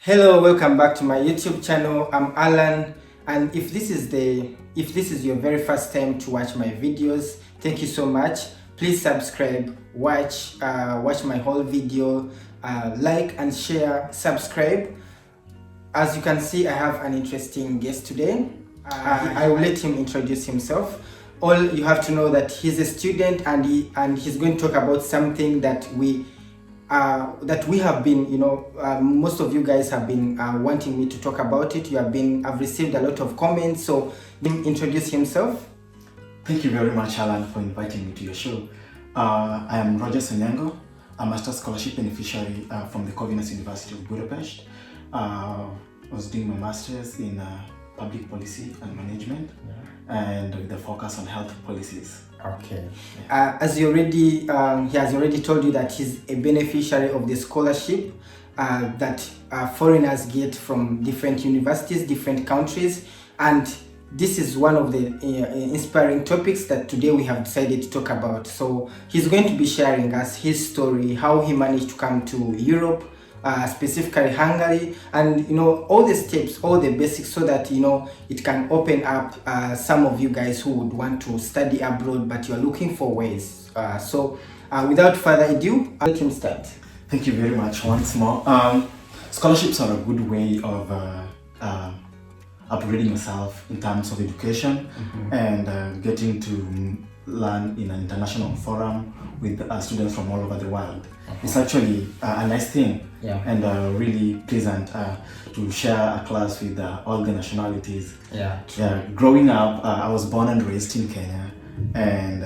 Hello, welcome back to my YouTube channel. I'm Alan, and if this is your very first time to watch my videos, thank you so much. Please subscribe, watch my whole video, like and share, subscribe. As you can see, I have an interesting guest today. I will let him introduce himself. All you have to know that he's a student, and he's going to talk about something that we have been, most of you guys have been wanting me to talk about it. I've received a lot of comments, so introduce himself. Thank you very much, Alan, for inviting me to your show. I am Roger Sonyango, a Master's Scholarship Beneficiary from the Corvinus University of Budapest. I was doing my Master's in Public Policy and Management, and with a focus on health policies. Okay. As he has already told you that he's a beneficiary of the scholarship that foreigners get from different universities, different countries, and this is one of the inspiring topics that today we have decided to talk about. So he's going to be sharing us his story, how he managed to come to Europe, specifically Hungary, and all the steps, all the basics, so that it can open up some of you guys who would want to study abroad but you're looking for ways. So without further ado, I'll let him start. Thank you very much once more. Scholarships are a good way of upgrading yourself in terms of education, and getting to learn in an international forum with students from all over the world. It's actually a nice thing, and really pleasant to share a class with all the nationalities. Growing up, I was born and raised in Kenya, and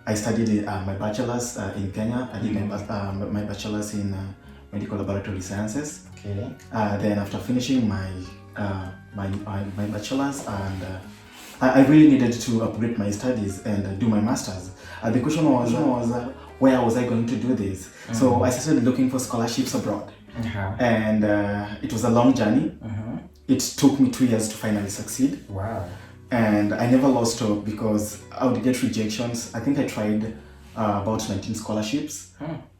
I studied my bachelor's in Kenya. I did my bachelor's in medical laboratory sciences. Then after finishing my bachelor's, and I really needed to upgrade my studies and do my master's. The question was where was I going to do this? So I started looking for scholarships abroad, and it was a long journey. It took me 2 years to finally succeed. Wow. And I never lost hope, because I would get rejections. I think I tried about 19 scholarships.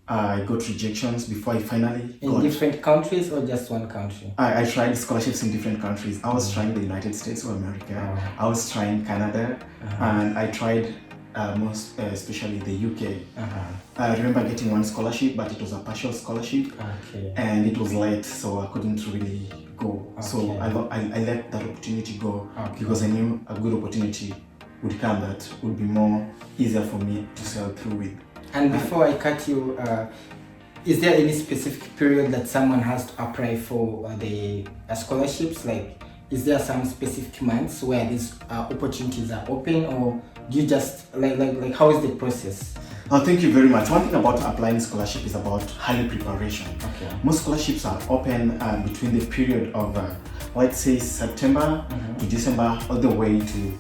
I got rejections before I finally got... In different countries or just one country? I tried scholarships in different countries. I was trying the United States of America. I was trying Canada, and I tried most especially the UK. I remember getting one scholarship, but it was a partial scholarship, and it was late, so I couldn't really go. So I let that opportunity go, because I knew a good opportunity would come that would be more easier for me to sail through with. And before I cut you, is there any specific period that someone has to apply for the scholarships? Like, is there some specific months where these opportunities are open, or do you just like how is the process? Thank you very much. One thing about applying scholarship is about high preparation. Most scholarships are open between the period of let's say September to December, all the way to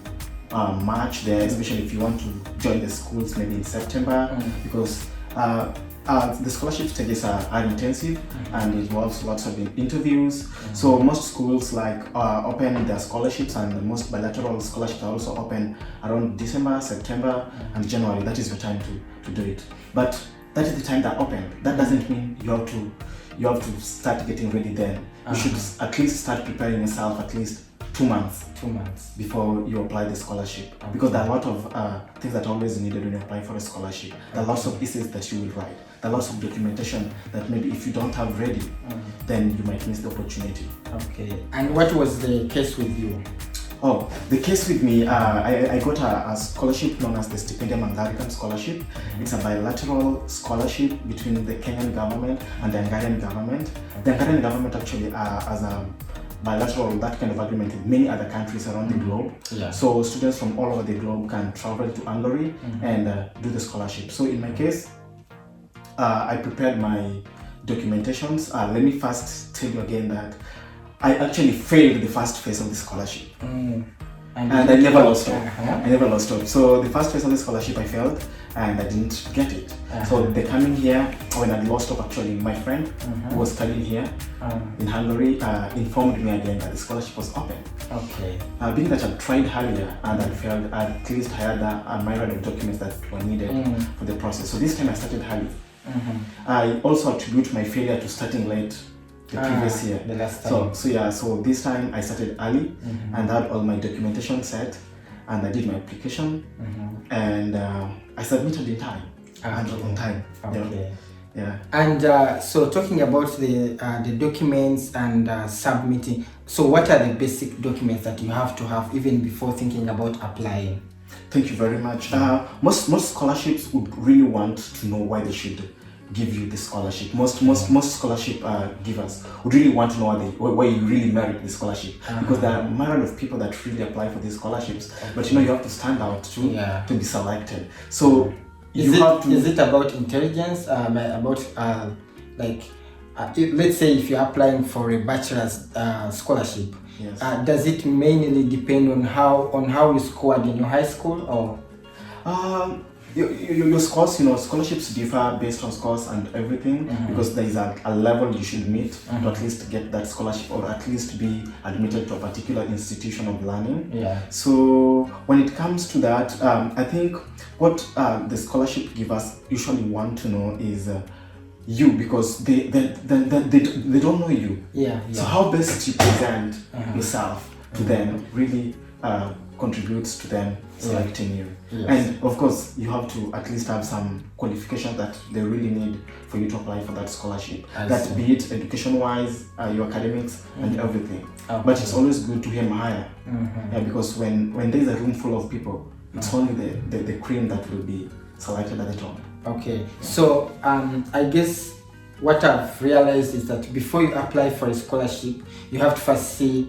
March there, especially if you want to join the schools maybe in September, because the scholarship stages are intensive, and it involves lots of interviews. So most schools open their scholarships, and most bilateral scholarships are also open around December, September, and January. That is your time to do it. But that is the time they're open. That doesn't mean you have to start getting ready then. You should at least start preparing yourself at least 2 months before you apply the scholarship, because there are a lot of things that are always needed when you apply for a scholarship. There are lots of essays that you will write. There are lots of documentation that maybe if you don't have ready, then you might miss the opportunity. And what was the case with you? Oh, the case with me, I got a scholarship known as the Stipendium Hungarican Scholarship. It's a bilateral scholarship between the Kenyan government and the Hungarian government. The Hungarian government actually has a bilateral, that kind of agreement with many other countries around the globe. So students from all over the globe can travel to Hungary and do the scholarship. So in my case, I prepared my documentations. Let me first tell you again that I actually failed the first phase of the scholarship. And I never lost hope. I never lost hope. So the first phase of the scholarship I failed, and I didn't get it. So the coming here, when I lost hope, actually my friend who was studying here in Hungary informed me again that the scholarship was open. Being that I've tried earlier and I failed, I at least had a myriad of documents that were needed for the process. So this time I started early. I also attribute my failure to starting late the previous year. The last time. So this time I started early and had all my documentation set, and I did my application and I submitted in time and on time. Okay. Yeah. And so talking about the documents and submitting, so what are the basic documents that you have to have even before thinking about applying? Thank you very much. Most scholarships would really want to know why they should give you the scholarship. Most scholarship givers would really want to know why you really merit the scholarship, because there are a myriad of people that really apply for these scholarships, but you have to stand out to be selected. So is it about intelligence? About let's say if you're applying for a bachelor's scholarship, yes. Does it mainly depend on how you scored in your high school, or? Your scores, scholarships differ based on scores and everything, because there is a level you should meet to at least get that scholarship, or at least be admitted to a particular institution of learning. Yeah. So when it comes to that, I think what the scholarship givers usually want to know is you, because they don't know you. Yeah. So how best you present yourself to them really contributes to them selecting you. Yes. And of course you have to at least have some qualification that they really need for you to apply for that scholarship. That be it education wise, your academics and everything. Okay. But it's always good to aim higher. Because when there's a room full of people, it's only the cream that will be selected at the top. Okay. So I guess what I've realized is that before you apply for a scholarship, you have to first see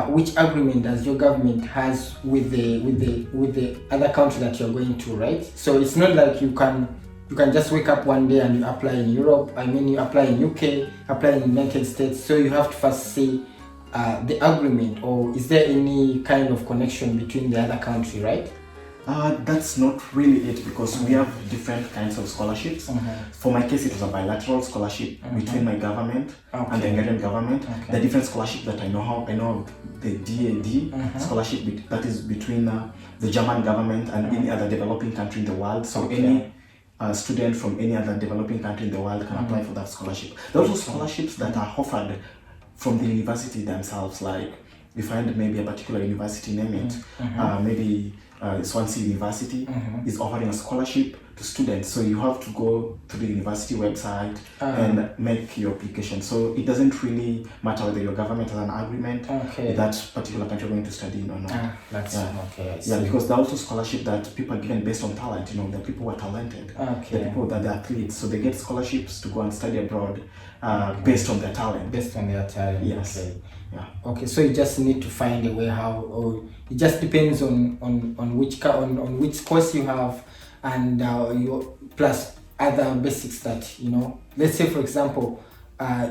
which agreement does your government has with the other country that you're going to, right? So it's not like you can just wake up one day and you apply in Europe. I mean, you apply in UK, apply in United States. So you have to first see the agreement, or is there any kind of connection between the other country, right? That's not really it, because we have different kinds of scholarships. For my case, it was a bilateral scholarship between my government and the Hungarian government. The different scholarship that I know the DAD scholarship, that is between the German government and any other developing country in the world. So any student from any other developing country in the world can apply for that scholarship. There are also scholarships that are offered from the university themselves, like you find maybe a particular university, name it, maybe Swansea University is offering a scholarship to students, so you have to go to the university website and make your application. So it doesn't really matter whether your government has an agreement with that particular country you're going to study in or not. Because there are also scholarship that people are given based on talent. The people who are talented, the people that are athletes, so they get scholarships to go and study abroad based on their talent. Based on their talent. Yes. Okay. Yeah. Okay, so you just need to find a way how, or it just depends on which course you have, and your plus other basics that Let's say, for example,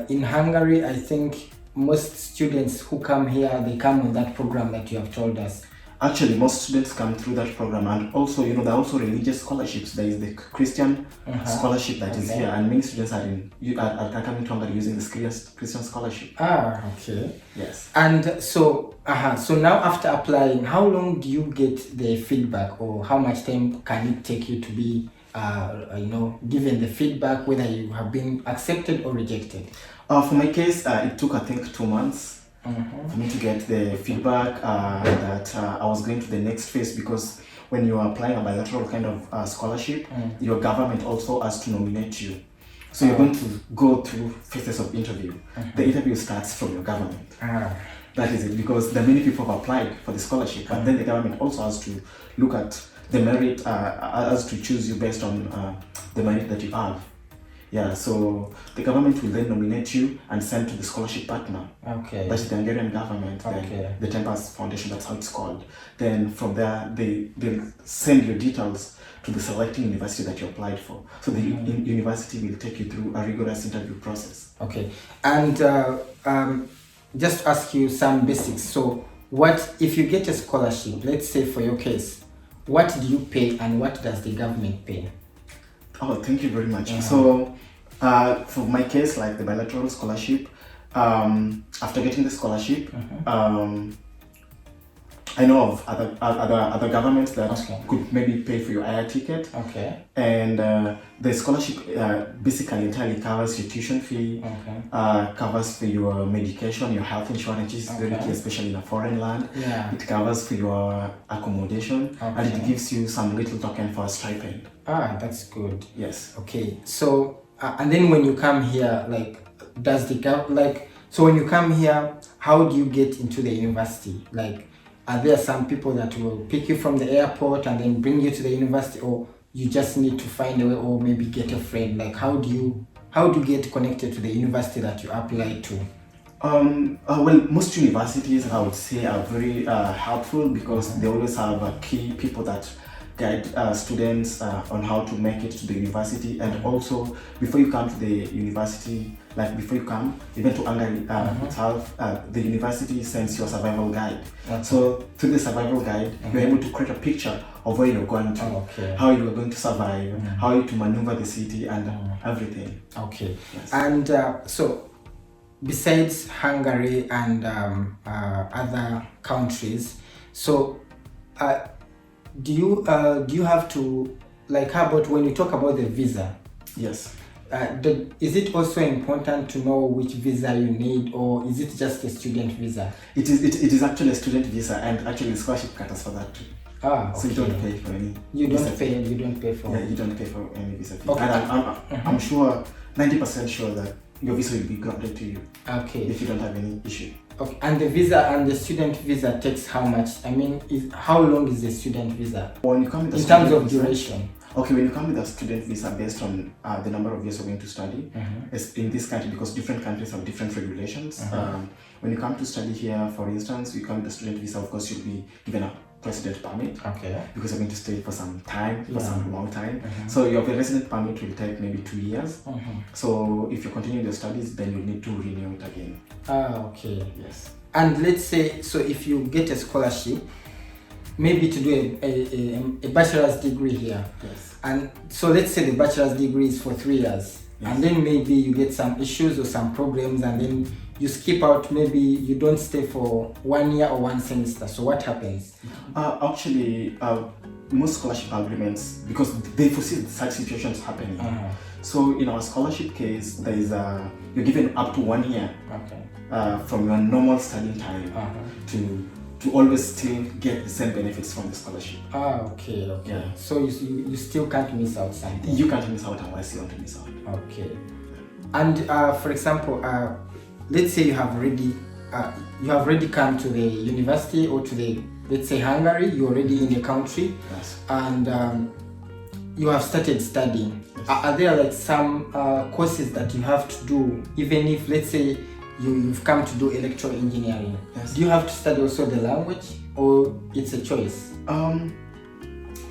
in Hungary, I think most students who come here, they come on that program that you have told us. Actually, most students come through that program, and also, there are also religious scholarships. There is the Christian scholarship that is here, and many students are coming to Hungary using this Christian scholarship. Okay. Yes. And so now after applying, how long do you get the feedback, or how much time can it take you to be, given the feedback, whether you have been accepted or rejected? For my case, it took, I think, 2 months. For me to get the feedback that I was going to the next phase, because when you are applying a bilateral kind of scholarship, your government also has to nominate you. So you're going to go through phases of interview. The interview starts from your government. That is it, because the many people have applied for the scholarship, but then the government also has to look at the merit, has to choose you based on the merit that you have. Yeah, so the government will then nominate you and send to the scholarship partner. Okay. That's the Hungarian government, the Tempest Foundation, that's how it's called. Then from there, they'll send your details to the selecting university that you applied for. So the university will take you through a rigorous interview process. Okay. And just ask you some basics. So what, if you get a scholarship, let's say for your case, what do you pay and what does the government pay? Oh, thank you very much. So, for my case, like the bilateral scholarship, after getting the scholarship, I I know of other governments that Okay. could maybe pay for your air ticket. Okay. And the scholarship basically entirely covers your tuition fee, Okay. covers for your medication, your health insurance, which is very Okay. key, especially in a foreign land. Yeah. It covers for your accommodation, and it Okay. gives you some little token for a stipend. Ah, that's good. Yes. Okay. So and then when you come here, like, does the so when you come here, how do you get into the university? Like, are there some people that will pick you from the airport and then bring you to the university, or you just need to find a way, or maybe get a friend? Like, how do you get connected to the university that you apply to? Well, most universities, I would say, are very helpful because they always have key people that guide students on how to make it to the university. And also, before you come to the university, like before you come even to Hungary itself, the university sends you a survival guide. Okay. So through the survival guide, you're able to create a picture of where you're going to, Okay. how you are going to survive, how you to maneuver the city, and everything. Okay. Yes. And so, besides Hungary and other countries, so do you have to, like, how about when you talk about the visa? Yes. Is it also important to know which visa you need, or is it just a student visa? It is actually a student visa, and actually the scholarship caters for that too. Ah, okay. So you don't pay for any. You visa don't pay. You don't pay for. Yeah, you don't pay for any visa fee. Okay. And I'm sure, 90% sure that your visa will be granted to you Okay. if you don't have any issue. Okay. And the visa and the student visa takes how much? I mean, how long is the student visa? When you come with a In terms student of visa- duration. Okay, when you come with a student visa based on the number of years you're going to study, it's in this country, because different countries have different regulations. When you come to study here, for instance, you come with a student visa, of course you'll be given a resident permit. Okay. Because you're going to stay for some time, for Yeah. some long time. So your resident permit will take maybe 2 years. So if you continue your studies, then you'll need to renew it again. Ah, okay. Yes. And let's say, so if you get a scholarship, maybe to do a bachelor's degree here, Yes. and so let's say the bachelor's degree is for 3 years, and then maybe you get some issues or some problems, and then you skip out, maybe you don't stay for 1 year or 1 semester. So what happens? Actually, most scholarship agreements, because they foresee such situations happening. So in our scholarship case, there is you're given up to 1 year Okay. from your normal studying time to always still get the same benefits from the scholarship. Ah, okay, okay. Yeah. So you still can't miss out something. You can't miss out unless you want to miss out. Okay. And for example, let's say you have already come to the university, or to the, let's say, Hungary. You're already in the country, Yes. and you have started studying. Yes. Are there like some courses that you have to do, even if, let's say, you've come to do electrical engineering? Yes. Do you have to study also the language, or it's a choice?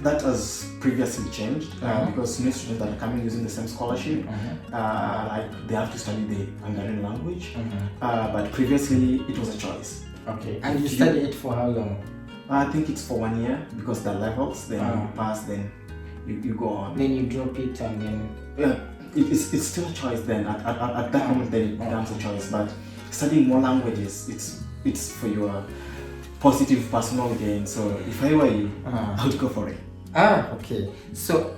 That has previously changed because new students that are coming using the same scholarship, like they have to study the Hungarian language. But previously it was a choice. Okay. And you study it for how long? I think it's for 1 year because the levels. Then you pass, then you go on. Then you drop it, and then. Yeah, it's still a choice. Then at that moment, then it becomes a choice. But studying more languages, it's for your positive personal gain. So if I were you, I would go for it. Ah, okay. So,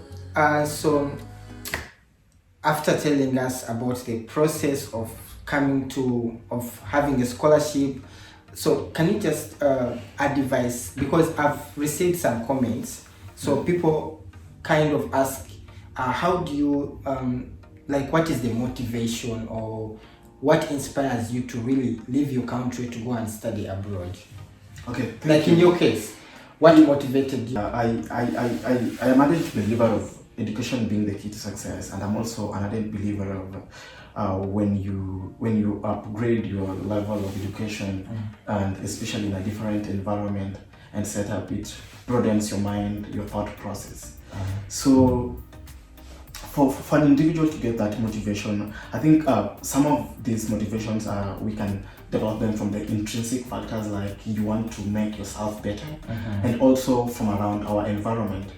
after telling us about the process of having a scholarship, so can you just advise, because I've received some comments, so people kind of ask, how do you, like, what is the motivation, or what inspires you to really leave your country to go and study abroad? Okay. Like in your case, what motivated you? I am an ardent believer of education being the key to success, and I'm also an ardent believer of when you upgrade your level of education, and especially in a different environment and setup, it broadens your mind, your thought process. So for an individual to get that motivation, I think some of these motivations we can develop them from the intrinsic factors, like you want to make yourself better, and also from around our environment.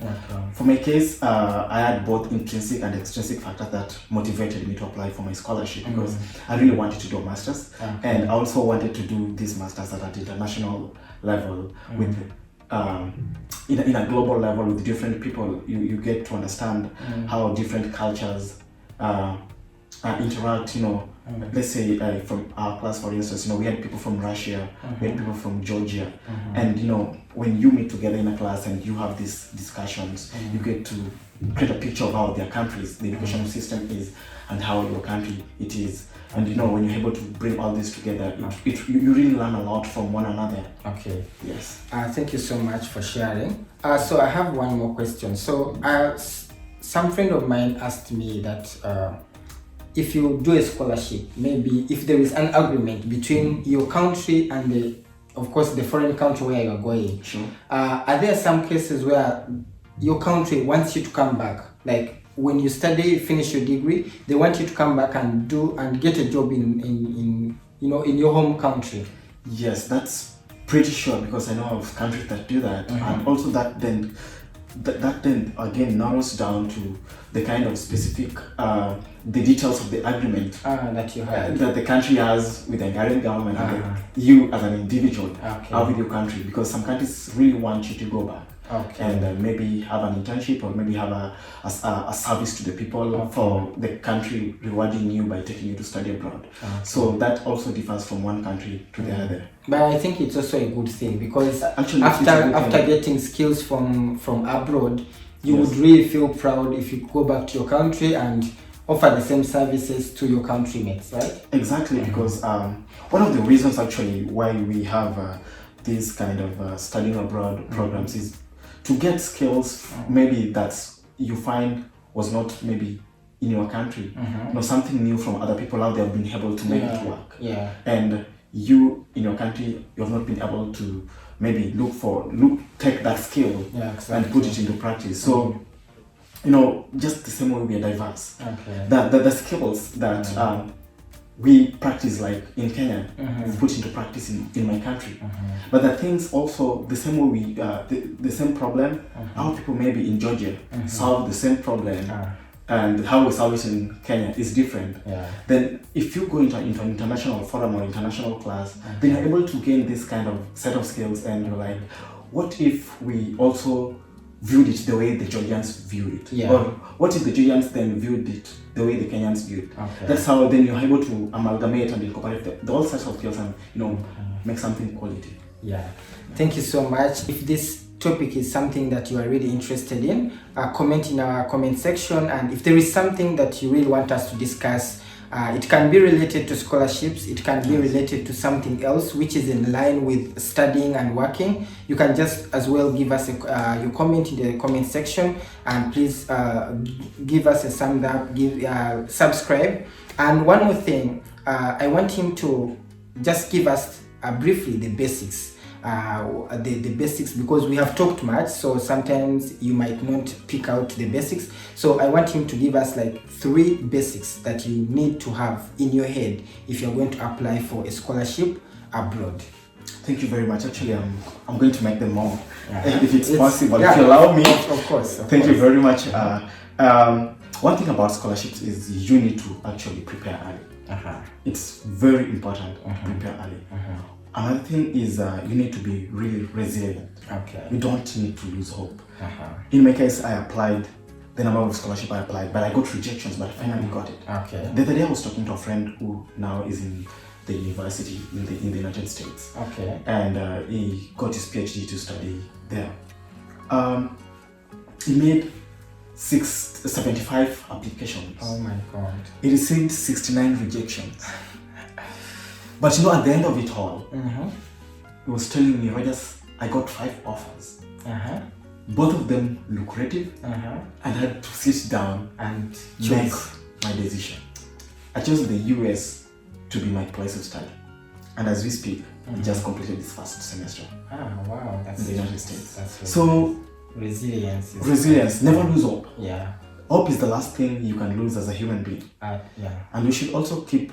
For my case, I had both intrinsic and extrinsic factors that motivated me to apply for my scholarship, because I really wanted to do a master's, and I also wanted to do this master's at an international level with in a global level with different people. You get to understand how different cultures interact. Let's say from our class, for instance, we had people from Russia, we had people from Georgia, and when you meet together in a class and you have these discussions, you get to create a picture of how their countries, the education system is, and how your country it is. And when you're able to bring all this together, you really learn a lot from one another. Okay. Yes. Thank you so much for sharing. So I have one more question. So some friend of mine asked me that if you do a scholarship, maybe if there is an agreement between your country and of course the foreign country where you are going. Sure. Are there some cases where your country wants you to come back, like when you finish your degree, they want you to come back and get a job in your home country? Yes, that's pretty sure, because I know of countries that do that, and also that then again narrows down to the kind of specific the details of the agreement that you have that the country has with the Hungarian government and you as an individual with your country, because some countries really want you to go back. And maybe have an internship, or maybe have a service to the people for the country, rewarding you by taking you to study abroad. So that also differs from one country to the other. But I think it's also a good thing, because actually, after getting skills from abroad, you would really feel proud if you go back to your country and offer the same services to your countrymates, right? Exactly, because one of the reasons actually why we have these kind of studying abroad programs is to get skills maybe that's you find was not maybe in your country, something new from other people out there have been able to make it work. And you in your country, you have not been able to maybe take that skill and put it into practice. So just the same way we are diverse, the skills that we practice, like in Kenya, we put into practice in my country. But the things also, the same way we, the same problem, how people maybe in Georgia solve the same problem, and how we solve it in Kenya is different. Then if you go into an international forum or international class, then you're able to gain this kind of set of skills, and you're like, what if we also viewed it the way the Georgians view it? Or what if the Georgians then viewed it the way the Kenyans view it? That's how then you're able to amalgamate and incorporate all sorts of skills and make something quality. Thank you so much. If this topic is something that you are really interested in, comment in our comment section, and if there is something that you really want us to discuss, it can be related to scholarships, it can be related to something else which is in line with studying and working, you can just as well give us your comment in the comment section, and please give us a thumbs up, subscribe. And one more thing, I want him to just give us briefly the basics. The basics, because we have talked much, so sometimes you might not pick out the basics. So I want him to give us like 3 basics that you need to have in your head if you're going to apply for a scholarship abroad. Thank you very much. Actually, I'm going to make them more, if it's possible, if you allow me. Of course. Thank you very much. One thing about scholarships is you need to actually prepare early. It's very important to prepare early. Another thing is you need to be really resilient. You don't need to lose hope. In my case, I applied the number of scholarship I applied, but I got rejections, but I finally got it. The other day I was talking to a friend who now is in the university in the United States. And he got his PhD to study there. He made 75 applications. Oh my God. He received 69 rejections. But at the end of it all, he was telling me, Rogers, I got 5 offers. Both of them lucrative, and I had to sit down and make my decision. I chose the US to be my place of study. And as we speak, he just completed his first semester. Wow, that's in the United States. That's so resilience. Never lose hope. hope is the last thing you can lose as a human being. Yeah. And we should also keep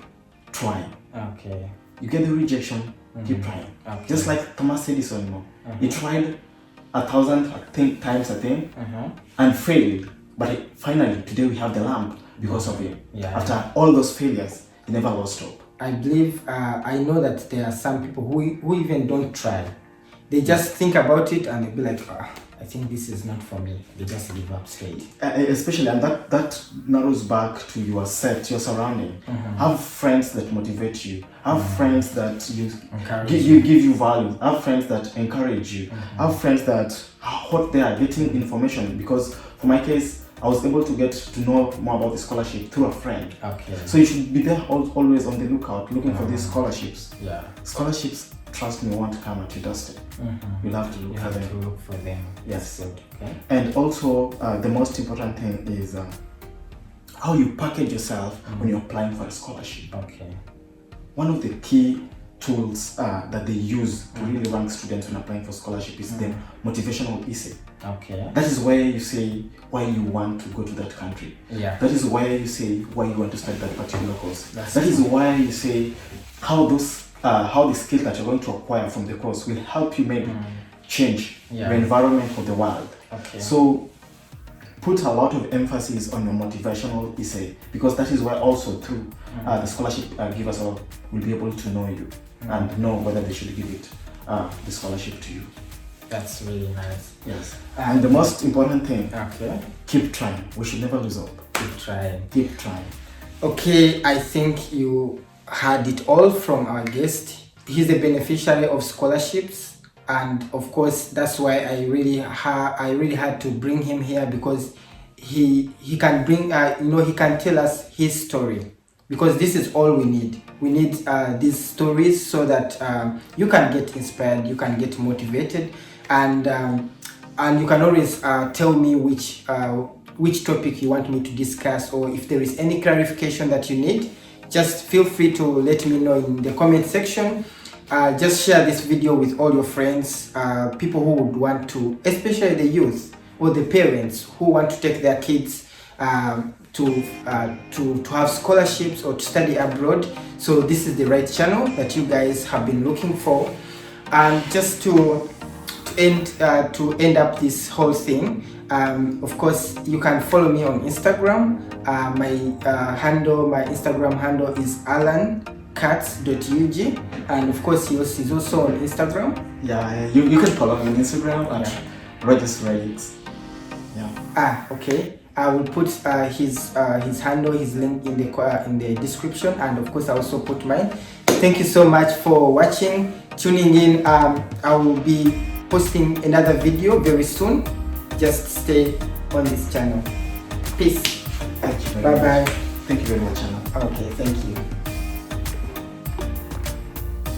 trying. Okay. You get the rejection, keep trying. Okay. Just like Thomas Edison, he tried 1,000 times, and failed. But finally, today we have the lamp because of him. Yeah. After all those failures, he never lost hope. I believe, I know that there are some people who even don't try. They just think about it and they'll be like, I think this is not for me. They just give up straight. Especially, and that narrows back to your set, your surrounding. Have friends that motivate you. Have friends that give you value. Have friends that encourage you. Have friends that are hot there getting information. Because for my case, I was able to get to know more about the scholarship through a friend. Okay. So you should be there always on the lookout, looking for these scholarships. Yeah. Scholarships, trust me, won't come at your doorstep. You'll have to look for them. You have to look for them. Yes. Okay. And also, the most important thing is how you package yourself when you're applying for a scholarship. Okay. One of the key tools that they use to really rank students when applying for scholarship is the motivational essay. Okay. That is where you say why you want to go to that country. Yeah. That is where you say why you want to study that particular course. That is why you say how the skill that you're going to acquire from the course will help you maybe change your environment for the world. Okay. So put a lot of emphasis on your motivational essay, because that is where also through the scholarship givers will be able to know you and know whether they should give it the scholarship to you. That's really nice. Yes. And the most important thing, keep trying. We should never lose hope. Keep trying. Keep trying. Okay, I think you heard it all from our guest. He's a beneficiary of scholarships, and of course that's why I really had to bring him here, because he can bring he can tell us his story, because this is all we need. We need these stories so that you can get inspired, you can get motivated, and you can always tell me which topic you want me to discuss, or if there is any clarification that you need, just feel free to let me know in the comment section. Just share this video with all your friends, people who would want to, especially the youth or the parents who want to take their kids to have scholarships or to study abroad. So this is the right channel that you guys have been looking for. And just to end up this whole thing, of course you can follow me on Instagram. My Instagram handle is alancats.ug, and of course he's also on Instagram. Yeah, you can follow me on Instagram at Regis. Yeah. Okay. I will put his handle, his link in the description, and of course I also put mine. Thank you so much for watching, tuning in. I will be posting another video very soon. Just stay on this channel. Peace. Thank you very much. Bye bye. Thank you very much, Anna. Okay, thank you.